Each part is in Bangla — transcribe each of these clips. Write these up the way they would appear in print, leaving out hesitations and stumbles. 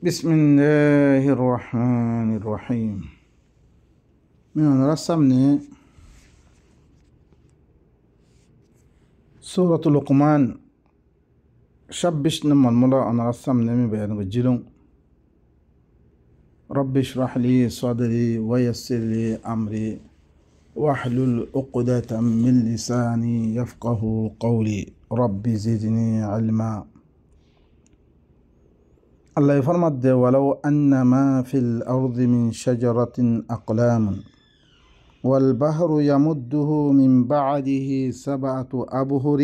بسم الله الرحمن الرحيم من رسمنا سورة لقمان شبشنا الملا أنا رسمنا من بيان الجلون رب اشرح لي صدري ويسر لي أمري واحلل عقدة من لساني يفقه قولي رب زدني علما. الله يفرمد ولو أن ما في الأرض من شجرة أقلام والبحر يمده من بعده 7 أبهر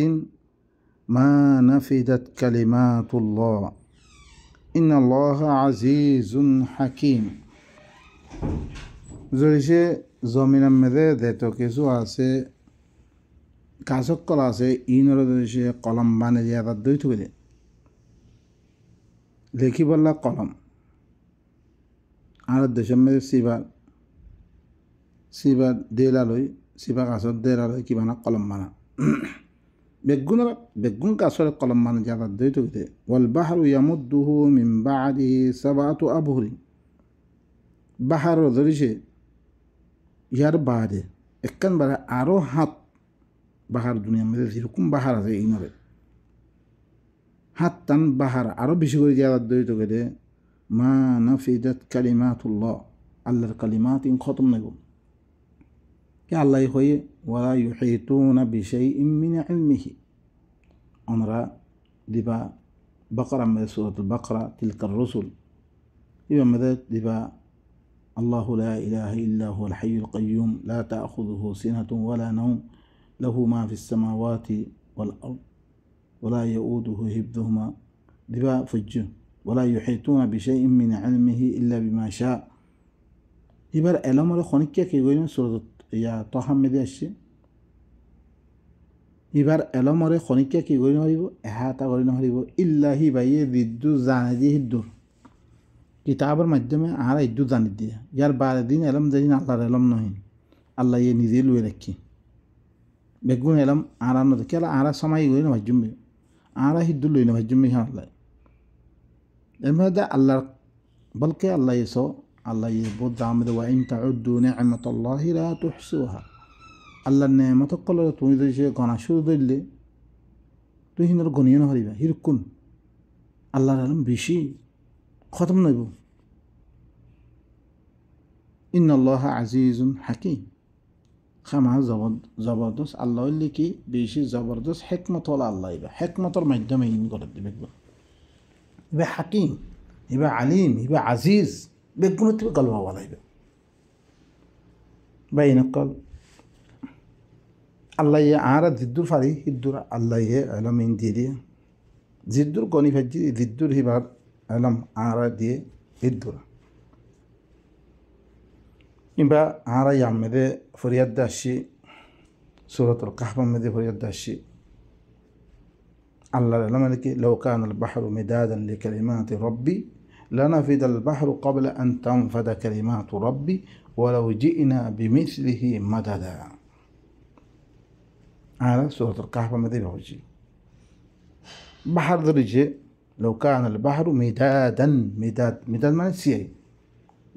ما نفدت كلمات الله إن الله عزيز حكيم. زوجي زمین مده دیتو کسو آسه کاسک کل آسه این رو زوجی قلم بانه زیادت دوی تو بده لیکی بلا قلم آرد دشم مده سیبا دیلا لوی سیبا کاسک دیلا لوی کی بانا قلم بانا بگون کاسک قلم بانه زیادت دوی تو بده والبحر يمده من بعده 7 أبهر بحر رو زوجی ইয়ার বাদে একখান বারে আরো হাত বাহার দুনিয়ার মধ্যে যেরকম বাহার আছে ইনরে হাত টান বাহার আরো বেশি করে জিয়াদাত দইত গেলে মা নাফিদাত কালিমাতুল্লাহ আল্লাহর কালিমাত ইন খতম নেব কি আল্লাহ হয়ে ওয়ালা ইউহিতুনা বিশাইইন মিন ইলমিহি আমরা দিবা বাকরা মধ্যে সূরাতুল বাকরা তিলকার রাসূল ইবা মধ্যে দিবা الله لا إله إلا هو الحي القيوم لا تأخذه سنة ولا نوم له ما في السماوات والأرض ولا يؤوده حفظهما دباء فجه ولا يحيطون بشيء من علمه إلا بما شاء يبر علم الخونك كي يقولون سورة يا طه مدي الشيء يبر علم الخونك كي يقولون هريبو إحاطة يقولون هريبو إلا هي بيه ضد زانده الدور কিতাবের মাধ্যমে আমরা ইদ্যু জানি দিয়ে ইয়ার বারে দিন এলম যেদিন আল্লাহর এলম নহিন আল্লাহ ইয়ে নিজে লুয়ে রাখি বেগুন এলম আরা নদী কেলা আরা সময় গই না ভাজ্যুম্বি আরা হিদ্দু লই না ভাজ্যুম্বি হ্যাঁ আল্লাহ এর মধ্যে আল্লাহর বলকে আল্লাহ এসো আল্লাহ ইয়ে বহুত দাম দে ওয়াইন তাউদ্দু নি'মাতাল্লাহি লা তুহসুহা আল্লাহর নেমত কল তুমি যদি সে গনা শুরু দিলে তুই হিন্দর গনিয়ে না হরিবা হিরকুন আল্লাহর এলম বেশি খতম নইব ইন্নাল্লাহ আজিজুন হাকিম খামা জবরদস্ত আল্লাহ কি বেশি জবরদস্ত হেকমত হল আল্লাহ ইবা হেকমতর মাধ্যমে ইন করে দিবে ইবা হাকিম ইবা আলিম ইবা আজিজ বেগুন তুমি গল্প বলাইবে বা in-call Allah Ara জিদ্দুর ফারি হিদ্দুর Allah Alam in দিয়ে দিয়ে জিদ্দুর গনি ফাজি জিদ্দুর হিবার আলম আরা দিয়ে ইদ্দুরা কিংবা আরা ইয়ামেদে ফরিয়াদ দাসি সূরাতুল কাহফ মেদে ফরিয়াদ দাসি আল্লাহর আলম কি লাউ কানা আল বাহরু মিদাদান লিকালিমাতি রাব্বি লানাফিদা আল বাহরু ক্বাবলা আন তানফাদা কালিমাতু রাব্বি ওয়ালাউ জি'না বিমিসলিহি মাদাদা আরা সূরাতুল কাহফ মেদে বলছি বাহার ধরেছে لو كان البحر مدادا مداد মানে সিয়াই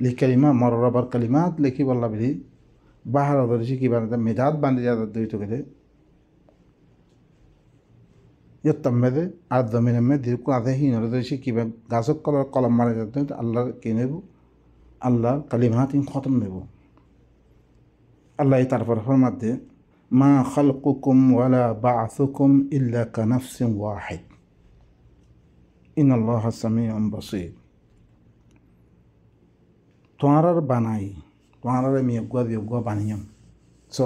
লিকালিমা মররাবার কালিমাত লিখি বললা বিধি বাহার ধরেছি কি বানাতে মেদাদ বান্ধে যাদের দইত গেলে ইয়ত্তামেদে আর জমিনে দীর্ঘ আধে হিন ধরেছি কি গাছক কলম মারা যাতে আল্লাহর কে নেব আল্লাহ কালিমাত ইন খতম নেব আল্লাহ তারপর ফরমাতে মা খালকুকুম ওয়ালা বা'সুকুম ইল্লা কানাফসিন ওয়াহিদ ইন্নাল্লাহা সামিউন বাসীর তোমার বানাই তোমার আমি একগুয়া বানিয়াম সো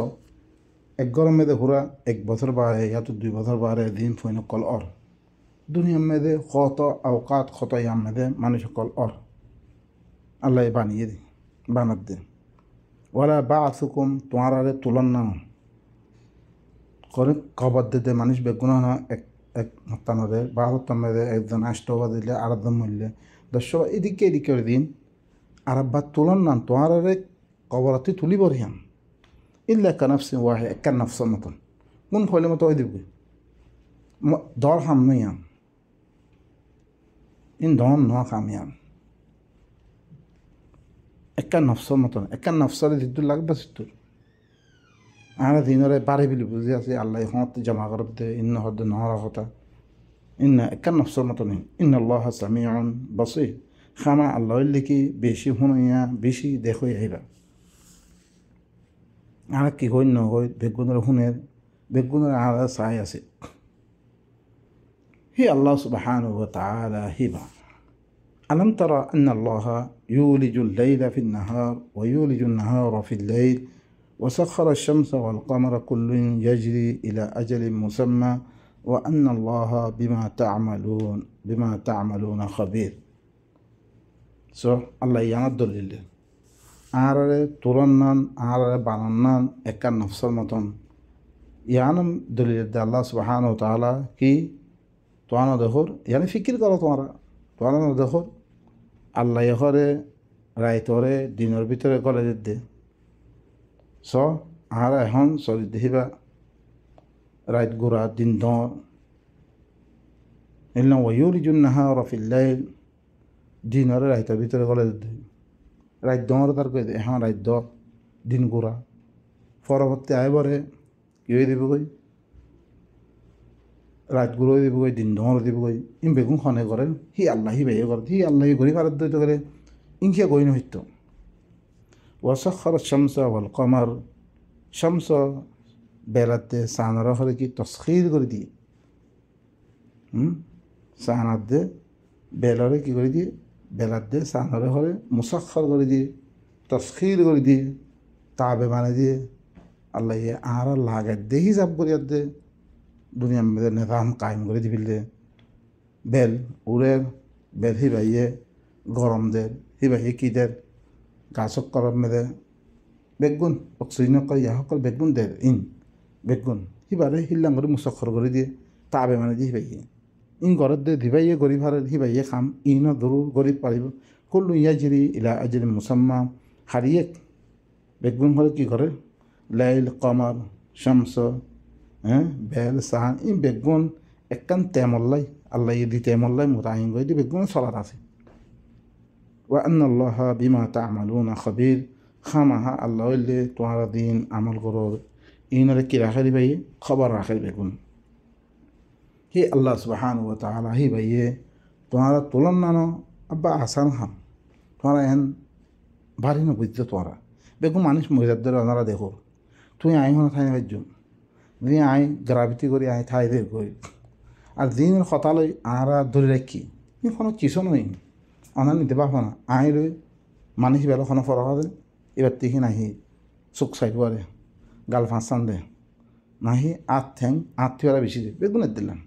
এক গরম মেদে হুরা 1 বছর বারে ইয়া তো 2 বছর বারে দিন ফইন কল অর দুনিয়া মেদে কত আওকাত কত ইয়াম মেদে মানুষ কল অর আল্লাহ বানিয়ে দি বানাত দে ওয়ালা বা'সুকুম তোমার তুলনা করে কবর দে মানুষ বেগুনা এক হত্যানরে বা হত্যানরে একজন আষ্টবা দিলে আরাধ্য মূল্যে 10 এদিকে দিন আরব্বা তুলন না তোমার কবরাতে তুলি বরিয়াম ইল্লা কানাফসিন ওয়াহিদ এক নফসের মতন কোন ফলে মতো ওই দিবি দর হাম নইয়াম in don no kamiam একটা নফসর মতন একটা নফসরে দিদুর লাগবে সিদ্ধুর আর দিনরে বাড়ি বিলি বুঝে আছে আল্লাহ হত জমা করত দে ইন্ন হদ নহরা কথা ইন্না একটা নফসর মতন ইন্না আল্লাহ সামিউন বাসীর খামা আল্লাহ লিখি বেশি শুনাইয়া বেশি দেখই আহিবা আর কি হই নহই বেগুনের শুনের বেগুনের আর চাই আছে হি আল্লাহ সুবহানাহু ওয়া তাআলা হিবা ألم ترى أن الله يولج الليل في النهار ويولج النهار في الليل وسخر الشمس والقمر كل يجري إلى أجل مسمى وأن الله بما تعملون خبير الله ينظر لله আরে তুরন্নান আরে বানান্নান একা নফসর মতন ইয়ানম দলিল আল্লাহ সুবহানাহু ওয়া তাআলা কি তোয়ানো দেখর ইয়ানি ফিকির করো তোয়ানো দেখর আল্লাহ এখরে রাইতরে দিনের ভিতরে গলে দে আর এখন চলি দেখিবা রাইত গোড়া দিন দর এলাম ওয়ুলিজুন নাহারা ফিল লাইল দিনরে রাইতের ভিতরে গলে দে রাইত দর তার কই এখন রাইত দ দিন গোড়া পরবর্তী আইবরে কি হয়ে দিব কই রাত গুলো দিব কই দিন দর দিব কই ইম বেগুন খনে করেন হি আল্লাহ হি বেয়ে করে হি আল্লাহ গরি ভারত দইতে করে ইনকিয়া কই নহিত ওয়াসাখার শামসা ওয়াল কমার শামস বেলাতে সানারা হলে কি তসখির করে দিয়ে সানার দে বেলারে কি করে দিয়ে বেলার দে সানারে হলে মুসাক্ষর করে দিয়ে তসখির করে দিয়ে তাবে মানে দিয়ে আল্লাহ আর লাগার দে হিসাব করিয়ার দে দুনিয়ার মধ্যে নিজাম কায়েম করে দিবিলে বেল উড়ের বেল হিবাইয়ে গরম দের হিবাইয়ে কি দের গাছক করম মেদে বেগুন অক্সিজেন করে ইয়া সকল বেগুন দের বেগুন হিবারে হিল্লাং করে মুসাক্ষর করে দিয়ে তাবে মানে দিয়ে হিবাইয়ে ঘরের দে দিবাইয়ে গরিব হারে হিবাইয়ে খাম ইনো দরু গরিব পারিব কুল্লু ইয়াজরি ইলা আজরি মুসাম্মা হারিয়ে বেগুন হলে কি করে লাইল কমার শামস বেল সাহান বেগুন একখান তেমল্লাই আল্লাহ দি তেমল্লাই মোতাহিন করে দিয়ে বেগুন চলার আছে ওয়া আন্নাল্লাহ বিমা তা'মালুনা খবীর খামাহা আল্লাহ হইলে তোমার দিন আমল করো ইনরে কি রাখে দিবাই খবর রাখে বেগুন হি আল্লাহ সুবহানাহু ওয়া তাআলা হি ভাইয়ে তোমার তুলন নানো আব্বা আসান খাম তোমার এন ভারী না বুঝতে তোরা বেগুন মানুষ মহিলাদের ওনারা দেখো তুই আই হন থাই ভাজ্য দিন আই গ্রাভিটি করি আই থাই দে করি আর দিন হতালই আরা ধরে রাখি ই কোনো কিছু নই অনার নিতে পারবো না আই রই মানুষ বেলাখানো ফরক আছে এবার তিহি নাহি চোখ চাইড পারে গাল ফাঁসান দে নাহি আট ঠ্যাং আত্মীয়রা বেশি দে বেগুনের দিলাম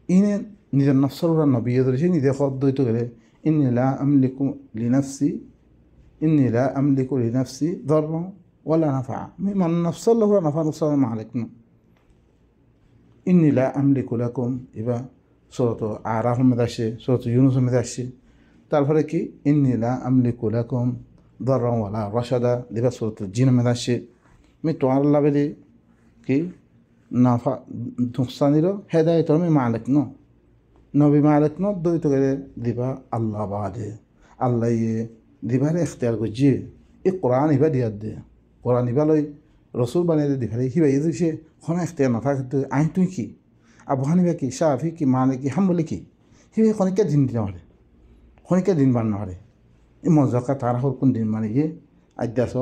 ইনে নিজের নফসর ওরা নবিয়ে ধরেছে নিজে খদ্দইত গেলে ইন্নিলা আমলিকু লিনাফসি ধর্ম ওয়ালা নাফা আমি মান নফসল্লাহ নাফা নফসল মালিক না ইন্নিলা আমলিকু লাকুম এবার সূরাত আরাফ মধ্যে আসে সূরাত ইউনূস মধ্যে আসে তারপরে কি ইন্নিলা আমলিকু লাকুম ধর্ম ওয়ালা রশাদা এবার সূরাত জিন মধ্যে আসে আমি তোমার লাভে কি নাফা নুকসানিরও হেদায়তর আমি মালিক ন নবী মালিক ন দইত করে দিবা আল্লাহ বাদে আল্লাহ দিবারে এখতিয়ার করছে এই কোরআন ইবা দিয়ার দে কোরআন ইবা লই রসুল বানিয়ে দিবারে হিবা এই দিছে কোনো এখতিয়ার নাথাকে আই তুই কি আবহানিবা কি সাফি কি মালিক কি হাম বলে কি হিবে খনিকা দিন দিন হরে খনিকা দিন বান নহরে এই মজাকা তার হর কোন দিন মানে গিয়ে আদ্যাস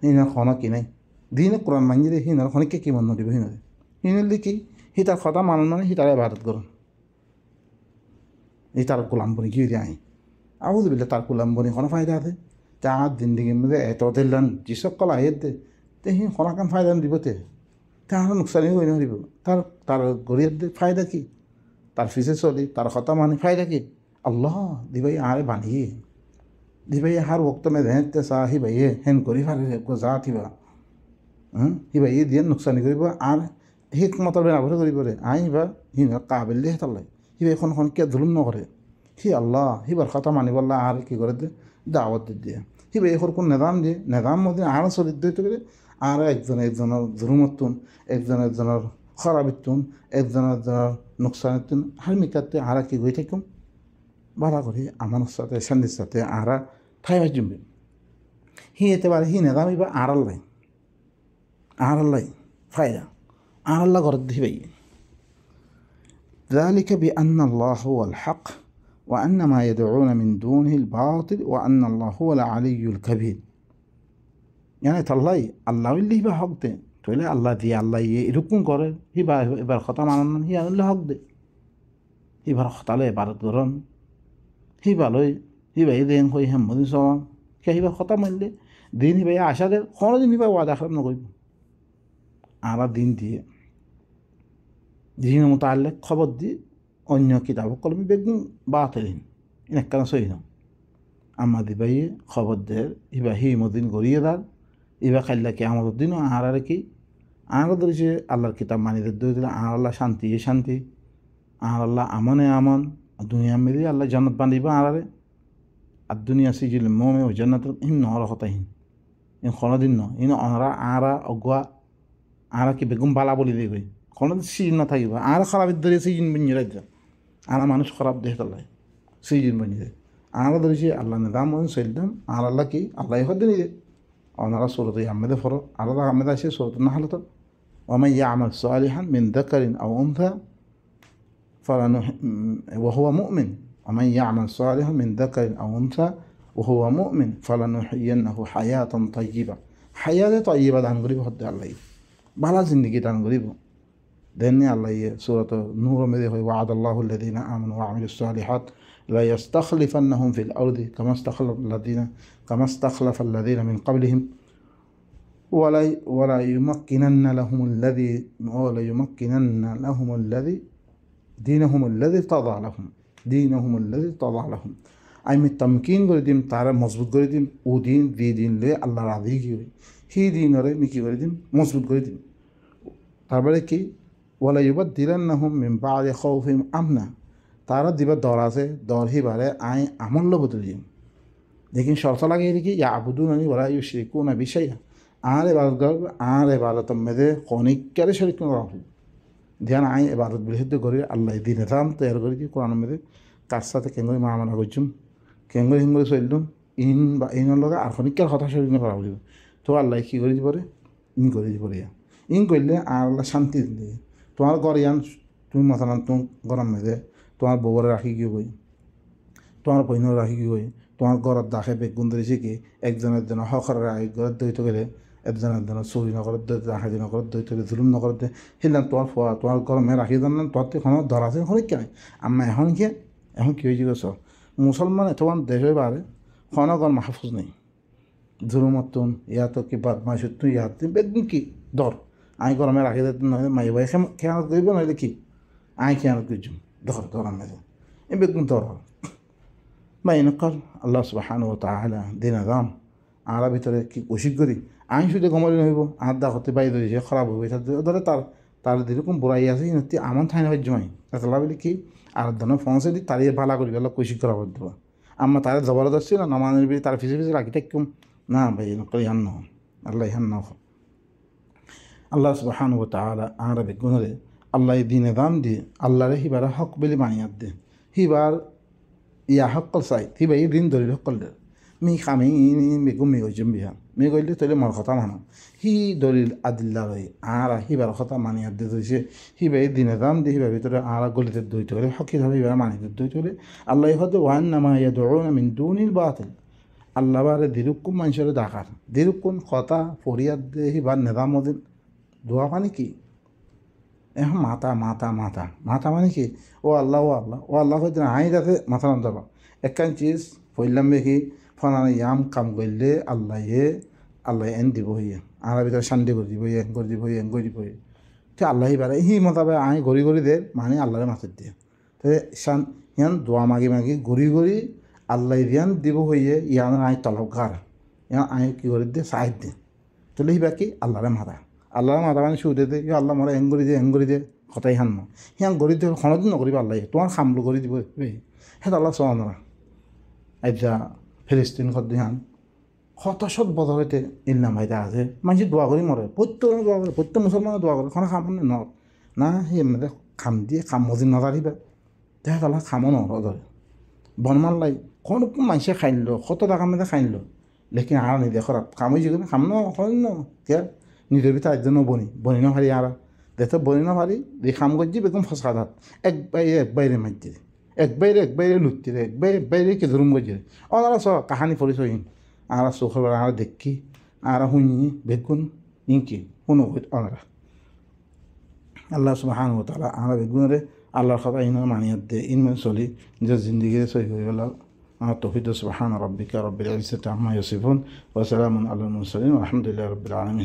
হিনার খনা কি নাই দিনে কোরআন মানি দে হিনার খনিকা কি মন দিব হিনারে হিনার কি হি তার কথা মানুন মানে হি তার ইবাদত করুন এই তার গোলাম বনি কি দিয়ে আই আউযু বিল্লাহ তার গোলাম বনি কোনো ফায়দা আছে তার জিন্দগির মধ্যে এত দিলান যিসব কলা আয়ের দে তে হি কোনো কাম ফায়দা দিবতে তার নুকসানি হয়ে নহিব তার গরিয়ার দে ফায়দা কি তার ফিসে চলি তার কথা মানে ফায়দা কি আল্লাহ দিবাই আরে বানিয়ে দিবাই হার ওক্ত মে দেহতে সা হি ভাইয়ে হেন করি ফারে যা থিবা হি ভাই দিয়ে নুকসানি করিব আর হিকমতর বেনাবরে করিব রে আই বা হি কাবিল দিয়ে তাল্লাই হি ভাই এখন কে জুলুম নকরে হি আল্লাহ হিবার কথা মানিব আল্লাহ আর কি করে দে দাওয়াত দিয়ে হি ভাই এখন কোন নিজাম দিয়ে নিজাম মধ্যে আর চলিত দিতে করে আর একজনের জুলুমতুন একজনের খরাবিতুন একজনের নুকসানিতুন হার মিকাতে আর কি গই থাকুম ভাড়া করি আমার সাথে শান্তির সাথে আরা ঠাই ভাই জুমবে হি এতে পারে হি নেদামি বা আড়াল্লাই ফায়দা আড়াল্লা ঘর দিয়ে ভাই ذلك بأن الله هو الحق وأن ما يدعون من دونه الباطل وأن الله هو العلي الكبير يعني تالله الله اللي هي حق ده تقولي الله دي الله يركون করে এবার কথা মানান হি আল্লাহ হক দে এবার খতালে বারত করন হি ভালোই হি ভাই দেন কই হামদিন সওয়া কে হিবা কথা মানলে দিন হি ভাই আশা দে কোনদিন হি ভাই ওয়াদা খারাপ না কইব আর দিন দিয়ে দিন মোতাল্লিক খবর দি অন্য কিতাব কলমে বেগুন বাতিলিন ইনাকান সহিন আম্মা দিবাই খবর দে ইবা হি মদিন গড়িয়ে দার ইবা খাইলা কিয়ামতের দিন আর কি আর ধরেছে আল্লাহর কিতাব মানিয়ে দিলে আর আল্লাহ শান্তি আর আল্লাহ আমন দুনিয়া মেরে আল্লাহ জান্নাত বানিবা আরে আর দুনিয়া সিজিল মোমে ও জান্নাত ইন নহর হতাহীন ইন কোনোদিন ন ইন অনরা আরা অগুয়া আর কি বেগুন বালা বলি দিয়ে গই কোনোদিন সিজন না থাকিব আর খারাপের ধরে সিজন বনিয়ে রাখবে আর মানুষ খারাপ দেখে তাল্লাই সিজন বনিয়ে দেয় আর ধরেছে আল্লাহ নিদাম চলতাম আর আল্লাহ কি আল্লাহ হদ্দিন দিয়ে ওনারা সুরত আহমেদে ফর আলাদা আহমেদ আছে সুরত না হালত ومن يعمل صالحا من ذكر أو أنثى وهو مؤمن ومن يعمل صالحا من ذكر أو أنثى وهو مؤمن فلنحيينه حياة طيبة دان غريب حد الله بالا زندگی دان غريب دنيا الله سورة نور مده وعد الله الذين آمنوا وعملوا الصالحات لا يستخلفنهم في الأرض كما استخلف الذين من قبلهم ولا يمكنن لهم الذي دينهم الذي ارتضى لهم আমি তমকিন করে দিম তারা মজবুত করে দিম ও দিন লে আল্লাহর আদি কি হয় সেই দিনরে আমি কি করে দিম মজবুত করে দিম তারপরে কি ওয়ালা ইউবাদদিলান্নাহুম মিন বাদি খাউফিহিম আমনা তারা দিবা দর আছে দর হিবারে আই আমল বদল দিম लेकिन शर्त लगे कि याबुदूननी वला युशरिकूना बिशैआ আর এবারত মেদে কনিকারে শরীক রাখি ধ্যান আই এবারত বিশুদ্ধ করে আল্লাহ দিন রাম তৈরি করে কি কোরআন মেদে কার সাথে কেঙ্গরি মামলা করছুম কেঙ্গরি হিঙ্গরি চললুম ইনের লগে আর কনিকার কথা শরীক করা বলিব তো আল্লাহ কী করে দিবরে ইন করে দিবরে ইন করলে আর আল্লাহ শান্তি দিলে তোমার ঘর ইয়ান তুমি মাথান তুমি গরম মেদে তোমার বউরে রাখি কি বই তোমার বইনের রাখি কি বই তোমার ঘরের দাখে বেগুন ধরেছে কি একজনের জন্য হকরের আগে ঘরের দৈত গেলে একজনের জন্য চুরি নকরের দৈত রাখি নকরের দৈত গেলে জুলুম নকরের দে সেদিন তোমার গরমে রাখি জান তোর তো এখন ধরা আছে হলে কেন আমরা এখন কী হয়েছে গেছ মুসলমান তোমার দেশে বারে কোনো গর মাহফুজ নেই জুলুমতুন ইয়াতো কি বদমাশুতুন ইয়াত বেগুন কি দর আই গরমে রাখি দিতে নয় মাই ভাই খেয়ানত করিব নইলে কি আই খেয়ানত করছুম ধর আমি এই বেগুন দর বা এনেকল আল্লাহ সুবহানাহু ওয়া তাআলা দিন আগাম আর ভিতরে কি কোশিশ করি আইন শুধু গমলি নহব আর দা হতে বাইরে ধরেছে খারাপ হবে ধরে তার যেরকম বুড়াই আছে ইনতি আমার ঠাই নেবার জমাই তাহলে বলি কি আর ধরনের ফোনসে দি তারিয়ে ভালা করি আল্লাহ কোশিশ করা করতে পারে আমরা তার জবরদস্তি না নামানের বি তার ফিসে রাখি থাকুম না ভাই এনেকল ইহান নহ আল্লাহ ইহান নহ আল্লাহ সুবহানাহু ওয়া তাআলা আর বেগুনরে আল্লাহ দিন দাম দিয়ে আল্লাহরে হিবার হক বলে মানিয়াত দে হিবার ইয়া হকল চাই হিবা এই দিন ধরি হকল দে মি খামি মেগুম মি হইজম বিহা মি কইলে তৈলে মর কথা মানো হি দলিল আদিল্লা রই আর হিবার কথা মানিয়াত দে ধরেছে হিবা এই দিনে দাম দিয়ে হিবার ভিতরে আর গলিতে দইতে হলে হকি ধরে হিবার মানিতে দইতে হলে আল্লাহ হতে ওয়ান নামা ইয়াদউনা মিন দুনিল বাতিল আল্লাহ বারে দিরুকুম মানুষের ডাকার দিরুকুন কথা ফরিয়াদ দে হিবার নেদাম মদিন দোয়া পানি কি এখন মাথা মানে কি ও আল্লাহ হয়তো আই রাখে মাথা নাম যাবা একখান চিজ পড়লাম দেখি ফনানে ইয়াম কাম করলে আল্লাহ এন দিব হইয়া আর ভিতরে শান্তি করে দিব এন করে দিব তো আল্লাহি বারে হি মতাবে আই গড়ি দে মানে আল্লাহরে মাথার দিয়ে তো ইয়ান দোয়া মাগি গড়ি আল্লাহ ইয়ান দিব হইয়ে ইয়ান আই তলবগার ইয়ান আই কি করে দিয়ে সাহায্য দিয়ে তাহলে হিবা কি আল্লাহরে মাথা মানে শুধু দে আল্লাহ মরা এঙ্গরি দে কথাই হান না হিয়ান গড়ি দিয়ে খনদিন নকরিব আল্লাহ তোমার খামলো করে দিব হ্যাঁ আল্লাহ চলা না আইজা ফিলিস্তিন খদ্দিহান হতাশত বদলাইতে ইলনাম হাইতে আছে মানুষ দোয়া করি মরে প্রত্যেক মুসলমানে দোয়া করে খানা খাম না সেই খাম দিয়ে খাম মজিদ নাজারিবা দেখা আল্লাহ খামো নর ধরে বনমাল্লাই কোন মানুষে খাইনলো কত টাকা মধ্যে খাইনলো লেকিন আর নিদে খরাব কাম হয়েছে কিন্তু খাম ন কে নিজের ভিতরে একজন বনি না ভারি আর দেখতে বনি না ভারি যে খাম করছি বেগম ফসকা ধাত এক বাইরে মারছে এক বাইরে লুটছে এক বাইরে কে ধরুম করছে ওনারা সব কাহানি পরিচয় আর চোখের আর দেখি আর শুনি বেগুন ইনকি শুনো ওনারা আল্লাহ সুবহানাহু ওয়া তাআলা আমরা বেগুনরে আল্লাহর কথা ইন মানিয়াত দে ইন চলি যে জিন্দগি সহি হয়ে গেল আমার তৌফিক সুবহান রাব্বিকা রব্বিল ইজ্জাতি আম্মা ইয়াসিফুন ওয়া সালামুন আলাল মুরসালিন ওয়া আলহামদুলিল্লাহি রাব্বিল আলামিন।